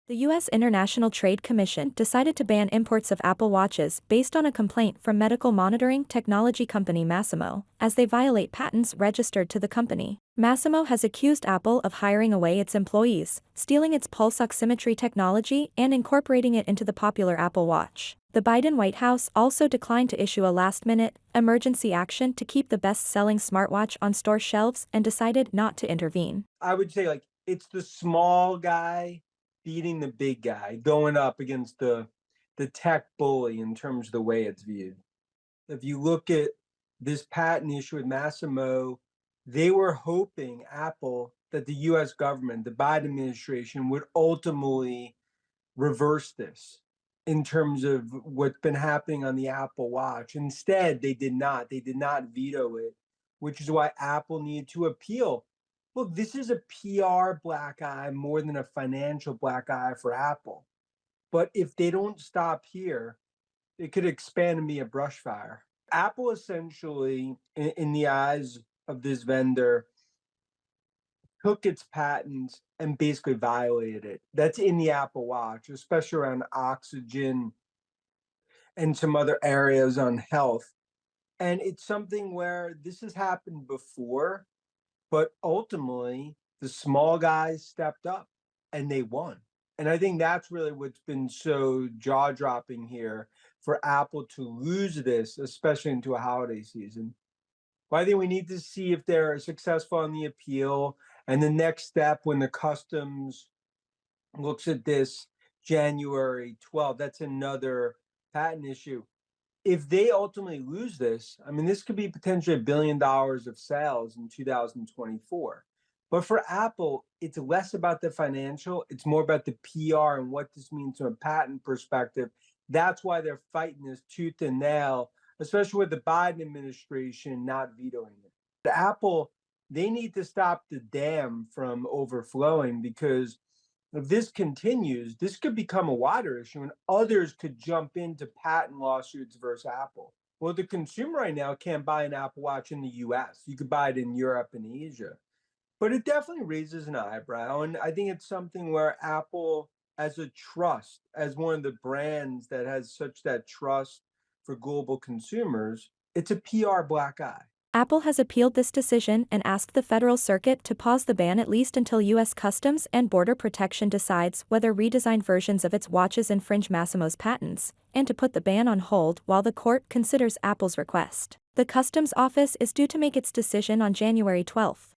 The U.S. International Trade Commission decided to ban imports of Apple Watches based on a complaint from medical monitoring technology company Masimo, as they violate patents registered to the company. Masimo has accused Apple of hiring away its employees, stealing its pulse oximetry technology and incorporating it into the popular Apple Watch. The Biden White House also declined to issue a last-minute, emergency action to keep the best-selling smartwatch on store shelves and decided not to intervene. I would say, like, it's the small guy beating the big guy, going up against the tech bully in terms of the way it's viewed. If you look at this patent issue with Masimo, they were hoping, Apple, that the US government, the Biden administration, would ultimately reverse this in terms of what's been happening on the Apple Watch. Instead, they did not. They did not veto it, which is why Apple needed to appeal. Look, this is a PR black eye more than a financial black eye for Apple. But if they don't stop here, it could expand and be a brush fire. Apple essentially, in the eyes of this vendor, took its patents and basically violated it. That's in the Apple Watch, especially around oxygen and some other areas on health. And it's something where this has happened before, but ultimately the small guys stepped up and they won. And I think that's really what's been so jaw dropping here for Apple to lose this, especially into a holiday season. Well, I think we need to see if they're successful on the appeal. And the next step, when the customs looks at this January 12th, that's another patent issue. If they ultimately lose this, I mean, this could be potentially $1 billion of sales in 2024. But for Apple, it's less about the financial, it's more about the PR and what this means from a patent perspective. That's why they're fighting this tooth and nail, especially with the Biden administration not vetoing it. The Apple, they need to stop the dam from overflowing, because if this continues, this could become a wider issue and others could jump into patent lawsuits versus Apple. Well, the consumer right now can't buy an Apple Watch in the US. You could buy it in Europe and Asia. But it definitely raises an eyebrow. And I think it's something where Apple, as a trust, as one of the brands that has such that trust for global consumers, it's a PR black eye. Apple has appealed this decision and asked the Federal Circuit to pause the ban at least until U.S. Customs and Border Protection decides whether redesigned versions of its watches infringe Masimo's patents, and to put the ban on hold while the court considers Apple's request. The Customs Office is due to make its decision on January 12.